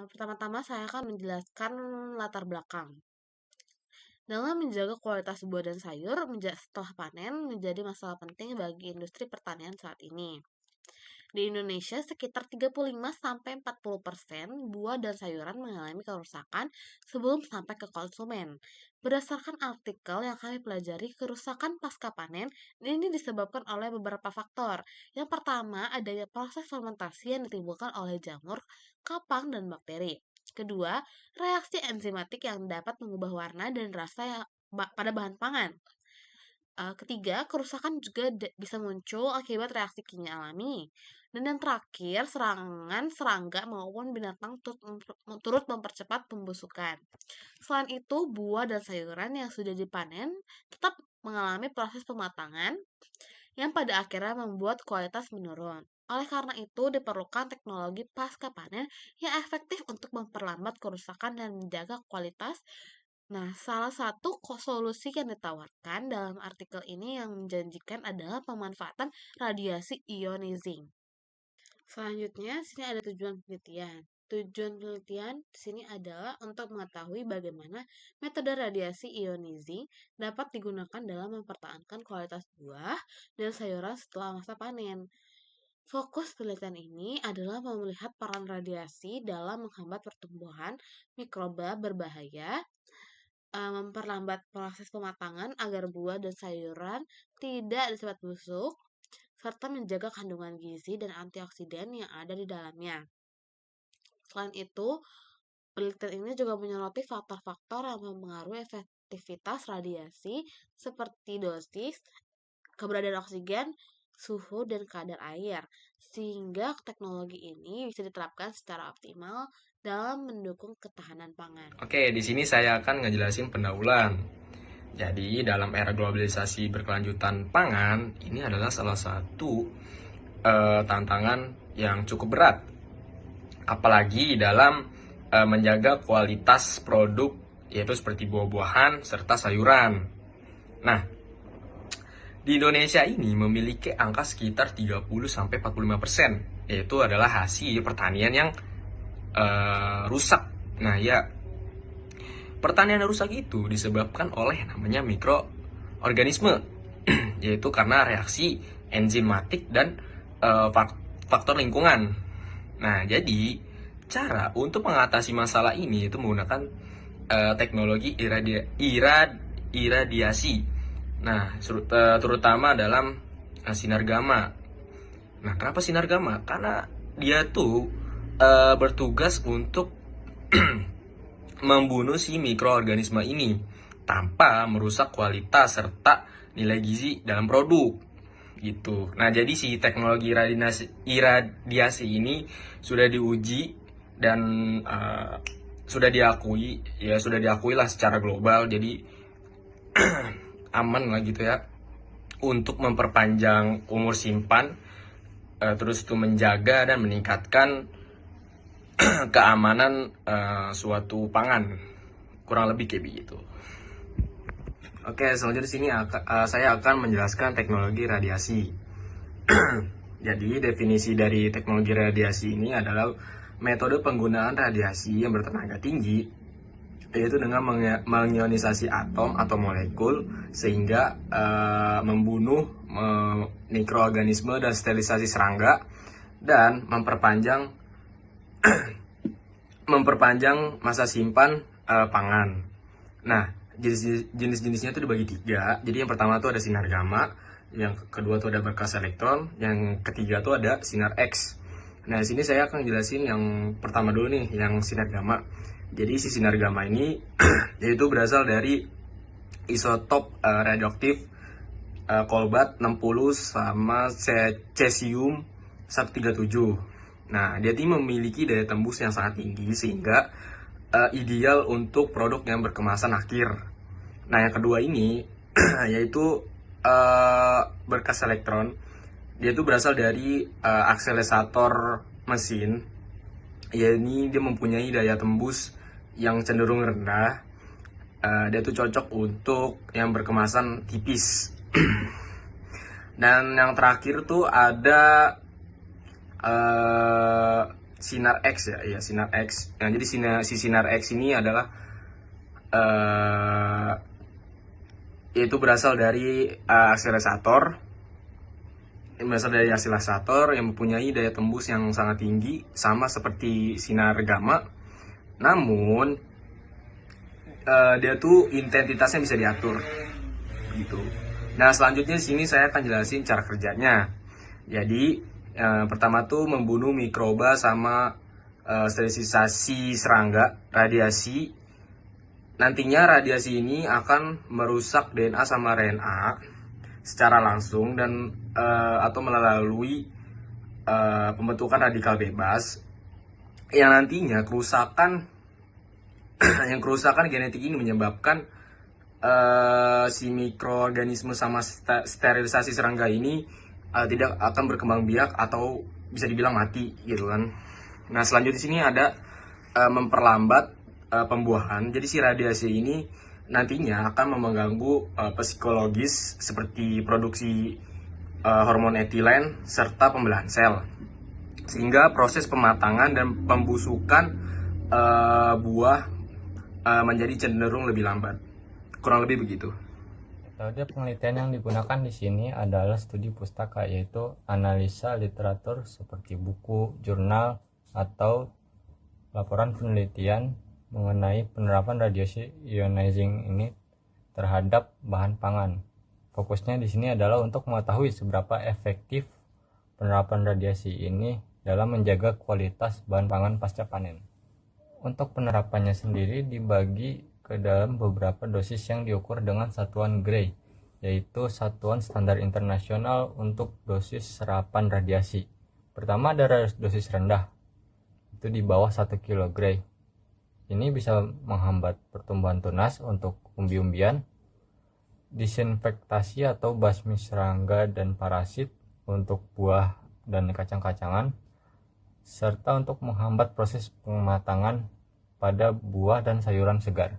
Pertama-tama saya akan menjelaskan latar belakang. Dalam menjaga kualitas buah dan sayur setelah panen menjadi masalah penting bagi industri pertanian saat ini. Di Indonesia, sekitar 35-40% buah dan sayuran mengalami kerusakan sebelum sampai ke konsumen. Berdasarkan artikel yang kami pelajari, kerusakan pasca panen ini disebabkan oleh beberapa faktor. Yang pertama, adanya proses fermentasi yang ditimbulkan oleh jamur, kapang, dan bakteri. Kedua, reaksi enzimatik yang dapat mengubah warna dan rasa pada bahan pangan. Ketiga, kerusakan juga bisa muncul akibat reaksi kimia alami. Dan yang terakhir, serangan serangga maupun binatang turut mempercepat pembusukan. Selain itu, buah dan sayuran yang sudah dipanen tetap mengalami proses pematangan yang pada akhirnya membuat kualitas menurun. Oleh karena itu, diperlukan teknologi pasca panen yang efektif untuk memperlambat kerusakan dan menjaga kualitas. Nah, salah satu solusi yang ditawarkan dalam artikel ini yang menjanjikan adalah pemanfaatan radiasi ionizing. Selanjutnya, sini ada tujuan penelitian. Tujuan penelitian di sini adalah untuk mengetahui bagaimana metode radiasi ionizing dapat digunakan dalam mempertahankan kualitas buah dan sayuran setelah masa panen. Fokus penelitian ini adalah melihat peran radiasi dalam menghambat pertumbuhan mikroba berbahaya, memperlambat proses pematangan agar buah dan sayuran tidak cepat busuk, serta menjaga kandungan gizi dan antioksidan yang ada di dalamnya. Selain itu, penelitian ini juga menyoroti faktor-faktor yang mempengaruhi efektivitas radiasi seperti dosis, keberadaan oksigen, suhu, dan kadar air, sehingga teknologi ini bisa diterapkan secara optimal dalam mendukung ketahanan pangan. Oke, di sini saya akan ngejelasin pendahuluan. Jadi, dalam era globalisasi berkelanjutan pangan, ini adalah salah satu tantangan yang cukup berat. Apalagi dalam menjaga kualitas produk, yaitu seperti buah-buahan serta sayuran. Nah, di Indonesia ini memiliki angka sekitar 30-45%, yaitu adalah hasil pertanian yang rusak. Nah, ya, pertanian rusak itu disebabkan oleh namanya mikroorganisme, yaitu karena reaksi enzimatik dan faktor lingkungan. Nah, jadi cara untuk mengatasi masalah ini itu menggunakan teknologi iradiasi. Nah, terutama dalam sinar gamma. Nah, kenapa sinar gamma? Karena dia tuh bertugas untuk membunuh si mikroorganisme ini tanpa merusak kualitas serta nilai gizi dalam produk gitu. Nah, jadi si teknologi iradiasi ini sudah diuji dan sudah diakui lah secara global, jadi aman lah gitu ya untuk memperpanjang umur simpan, terus itu menjaga dan meningkatkan keamanan suatu pangan, kurang lebih kayak begitu. Oke, selanjutnya di sini saya akan menjelaskan teknologi radiasi. Jadi, definisi dari teknologi radiasi ini adalah metode penggunaan radiasi yang bertenaga tinggi, yaitu dengan mengionisasi atom atau molekul sehingga membunuh mikroorganisme dan sterilisasi serangga dan memperpanjang masa simpan pangan. Nah, jenis-jenisnya itu dibagi 3. Jadi yang pertama itu ada sinar gamma, yang kedua itu ada berkas elektron, yang ketiga itu ada sinar X. Nah, di sini saya akan jelasin yang pertama dulu nih, yang sinar gamma. Jadi si sinar gamma ini yaitu berasal dari isotop radioaktif kolbat 60 sama cesium 137. Nah, dia ini memiliki daya tembus yang sangat tinggi sehingga ideal untuk produk yang berkemasan akhir. Nah, yang kedua ini yaitu berkas elektron. Dia itu berasal dari akselerator mesin. Ya, ini dia mempunyai daya tembus yang cenderung rendah. Dia itu cocok untuk yang berkemasan tipis. Dan yang terakhir tuh ada sinar X ya, iya sinar X. Nah, jadi sinar X ini adalah uh, yaitu berasal dari akselerator yang mempunyai daya tembus yang sangat tinggi, sama seperti sinar gamma. Namun dia tuh intensitasnya bisa diatur gitu. Nah, selanjutnya di sini saya akan jelasin cara kerjanya. Jadi pertama tuh membunuh mikroba sama sterilisasi serangga radiasi. Nantinya radiasi ini akan merusak DNA sama RNA secara langsung dan atau melalui pembentukan radikal bebas yang nantinya kerusakan genetik ini menyebabkan si mikroorganisme sama sterilisasi serangga ini tidak akan berkembang biak atau bisa dibilang mati gitu kan. Nah, selanjutnya di sini ada memperlambat pembuahan. Jadi si radiasi ini nantinya akan mengganggu psikologis seperti produksi hormon etilen serta pembelahan sel, sehingga proses pematangan dan pembusukan buah menjadi cenderung lebih lambat. Kurang lebih begitu. Metode penelitian yang digunakan di sini adalah studi pustaka, yaitu analisa literatur seperti buku, jurnal, atau laporan penelitian mengenai penerapan radiasi ionizing ini terhadap bahan pangan. Fokusnya di sini adalah untuk mengetahui seberapa efektif penerapan radiasi ini dalam menjaga kualitas bahan pangan pasca panen. Untuk penerapannya sendiri dibagi ke dalam beberapa dosis yang diukur dengan satuan Gray, yaitu satuan standar internasional untuk dosis serapan radiasi. Pertama ada dosis rendah, itu di bawah 1 kg Gray. Ini bisa menghambat pertumbuhan tunas untuk umbi-umbian, disinfektasi atau basmi serangga dan parasit untuk buah dan kacang-kacangan, serta untuk menghambat proses pematangan pada buah dan sayuran segar.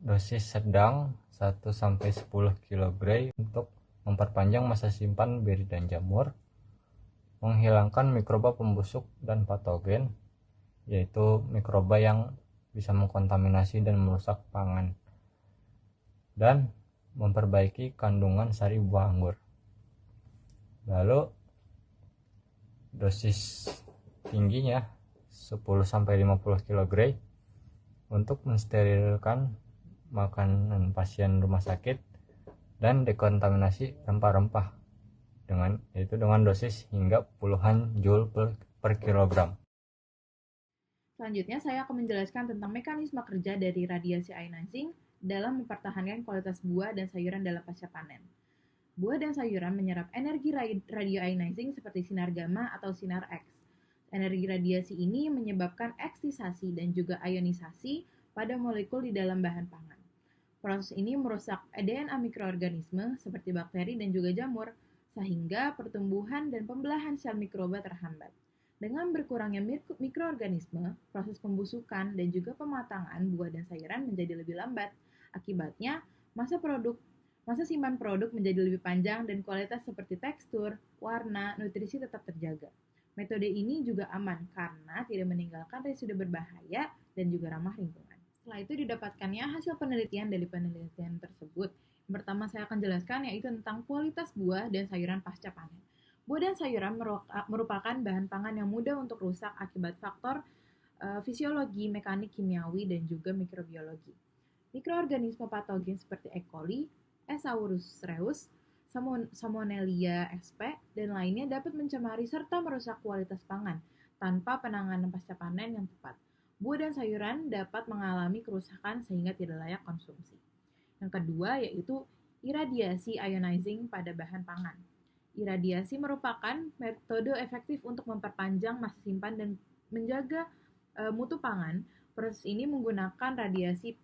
Dosis sedang 1-10 kg Gray untuk memperpanjang masa simpan beri dan jamur, menghilangkan mikroba pembusuk dan patogen, yaitu mikroba yang bisa mengkontaminasi dan merusak pangan, dan memperbaiki kandungan sari buah anggur. Lalu dosis tingginya 10-50 kg Gray untuk mensterilkan makanan pasien rumah sakit dan dekontaminasi rempah-rempah yaitu dengan dosis hingga puluhan joule per kilogram. Selanjutnya saya akan menjelaskan tentang mekanisme kerja dari radiasi ionizing dalam mempertahankan kualitas buah dan sayuran dalam pasca panen. Buah dan sayuran menyerap energi radio ionizing seperti sinar gamma atau sinar X. Energi radiasi ini menyebabkan eksisasi dan juga ionisasi pada molekul di dalam bahan pangan. Proses ini merusak DNA mikroorganisme seperti bakteri dan juga jamur, sehingga pertumbuhan dan pembelahan sel mikroba terhambat. Dengan berkurangnya mikroorganisme, proses pembusukan dan juga pematangan buah dan sayuran menjadi lebih lambat. Akibatnya, masa simpan produk menjadi lebih panjang dan kualitas seperti tekstur, warna, nutrisi tetap terjaga. Metode ini juga aman karena tidak meninggalkan residu berbahaya dan juga ramah lingkungan. Setelah itu didapatkannya hasil penelitian dari penelitian tersebut. Yang pertama saya akan jelaskan yaitu tentang kualitas buah dan sayuran pasca panen. Buah dan sayuran merupakan bahan pangan yang mudah untuk rusak akibat faktor fisiologi, mekanik, kimiawi, dan juga mikrobiologi. Mikroorganisme patogen seperti E. coli, Esaurus reus, Salmonella sp, dan lainnya dapat mencemari serta merusak kualitas pangan tanpa penanganan pasca panen yang tepat. Buah dan sayuran dapat mengalami kerusakan sehingga tidak layak konsumsi. Yang kedua yaitu iradiasi ionizing pada bahan pangan. Iradiasi merupakan metode efektif untuk memperpanjang masa simpan dan menjaga mutu pangan. Proses ini menggunakan radiasi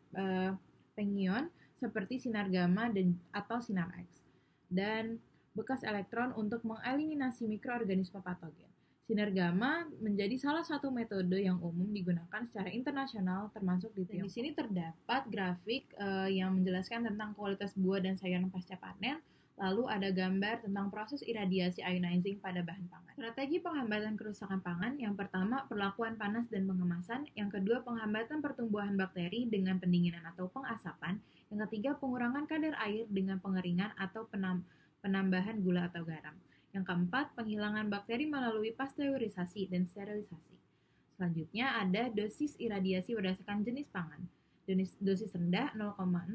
pengion seperti sinar gamma atau sinar X dan bekas elektron untuk mengeliminasi mikroorganisme patogen. Sinar gamma menjadi salah satu metode yang umum digunakan secara internasional termasuk di Tiongkok. Di sini terdapat grafik yang menjelaskan tentang kualitas buah dan sayuran pasca panen. Lalu ada gambar tentang proses iradiasi ionizing pada bahan pangan. Strategi penghambatan kerusakan pangan, yang pertama perlakuan panas dan pengemasan, yang kedua penghambatan pertumbuhan bakteri dengan pendinginan atau pengasapan, yang ketiga pengurangan kadar air dengan pengeringan atau penambahan gula atau garam. Yang keempat, penghilangan bakteri melalui pasteurisasi dan sterilisasi. Selanjutnya ada dosis iradiasi berdasarkan jenis pangan. Dosis rendah 0,05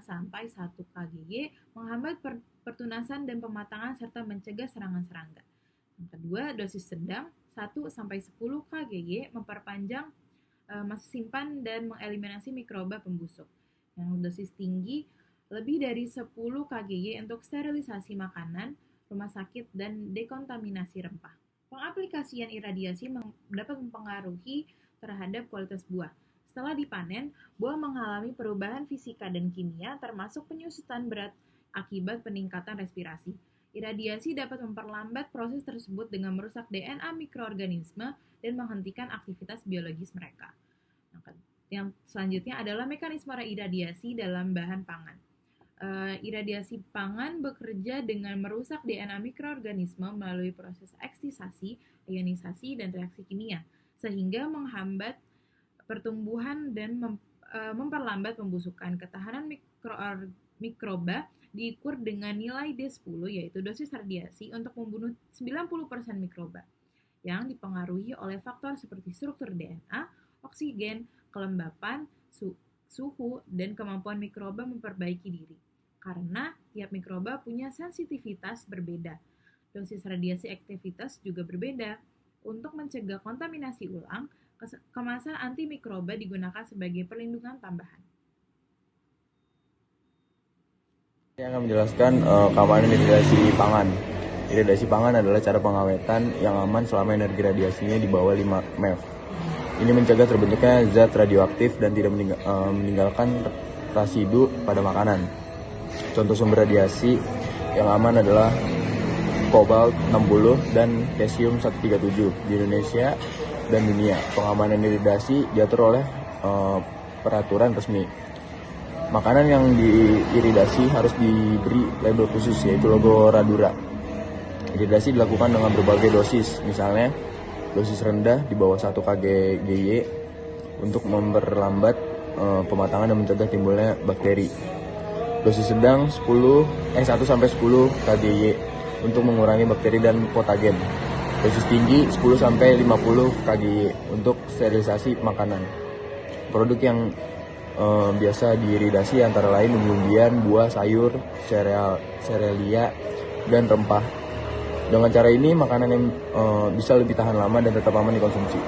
sampai 1 kgY menghambat pertunasan dan pematangan serta mencegah serangan serangga. Yang kedua, dosis sedang 1 sampai 10 kgY memperpanjang masa simpan dan mengeliminasi mikroba pembusuk. Yang dosis tinggi lebih dari 10 kgY untuk sterilisasi makanan, rumah sakit, dan dekontaminasi rempah. Pengaplikasian iradiasi dapat mempengaruhi terhadap kualitas buah. Setelah dipanen, buah mengalami perubahan fisika dan kimia termasuk penyusutan berat akibat peningkatan respirasi. Iradiasi dapat memperlambat proses tersebut dengan merusak DNA mikroorganisme dan menghentikan aktivitas biologis mereka. Yang selanjutnya adalah mekanisme iradiasi dalam bahan pangan. Iradiasi pangan bekerja dengan merusak DNA mikroorganisme melalui proses eksisasi, ionisasi, dan reaksi kimia, sehingga menghambat pertumbuhan dan memperlambat pembusukan. Ketahanan mikroba diukur dengan nilai D10, yaitu dosis radiasi untuk membunuh 90% mikroba, yang dipengaruhi oleh faktor seperti struktur DNA, oksigen, kelembapan, suhu, dan kemampuan mikroba memperbaiki diri. Karena tiap mikroba punya sensitivitas berbeda. Dosis radiasi aktivitas juga berbeda. Untuk mencegah kontaminasi ulang, kemasan antimikroba digunakan sebagai perlindungan tambahan. Saya akan menjelaskan keamanan iradiasi pangan. Iradiasi pangan adalah cara pengawetan yang aman selama energi radiasinya di bawah 5 MeV. Ini mencegah terbentuknya zat radioaktif dan tidak meninggalkan residu pada makanan. Contoh sumber radiasi yang aman adalah kobalt 60 dan cesium 137 di Indonesia dan dunia. Pengamanan iradiasi diatur oleh peraturan resmi. Makanan yang diiridasi harus diberi label khusus, yaitu logo Radura. Iridasi dilakukan dengan berbagai dosis, misalnya dosis rendah di bawah 1 kgY untuk memperlambat pematangan dan mencegah timbulnya bakteri. Dosis sedang 1 sampai 10 kgY untuk mengurangi bakteri dan patogen. Dosis tinggi 10 sampai 50 kgY untuk sterilisasi makanan. Produk yang biasa diiridasi antara lain umbi-umbian, buah, sayur, serealia, dan rempah. Dengan cara ini makanan yang bisa lebih tahan lama dan tetap aman dikonsumsi.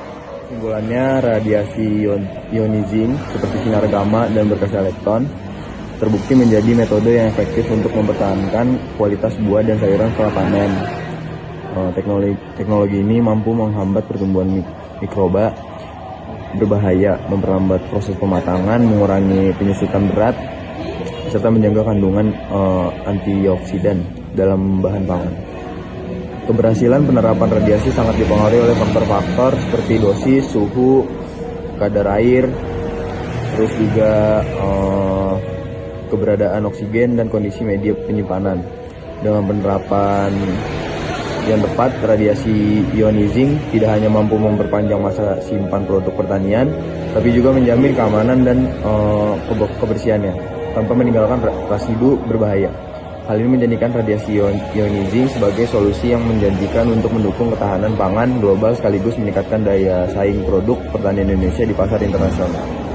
Keunggulannya, radiasi ionizing seperti sinar gamma dan berkas elektron terbukti menjadi metode yang efektif untuk mempertahankan kualitas buah dan sayuran setelah panen. Teknologi ini mampu menghambat pertumbuhan mikroba berbahaya, memperlambat proses pematangan, mengurangi penyusutan berat, serta menjaga kandungan antioksidan dalam bahan pangan. Keberhasilan penerapan radiasi sangat dipengaruhi oleh faktor-faktor seperti dosis, suhu, kadar air, terus juga keberadaan oksigen dan kondisi media penyimpanan. Dengan penerapan yang tepat, radiasi ionizing tidak hanya mampu memperpanjang masa simpan produk pertanian, tapi juga menjamin keamanan dan kebersihannya tanpa meninggalkan residu berbahaya. Hal ini menjadikan radiasi ionizing sebagai solusi yang menjanjikan untuk mendukung ketahanan pangan global sekaligus meningkatkan daya saing produk pertanian Indonesia di pasar internasional.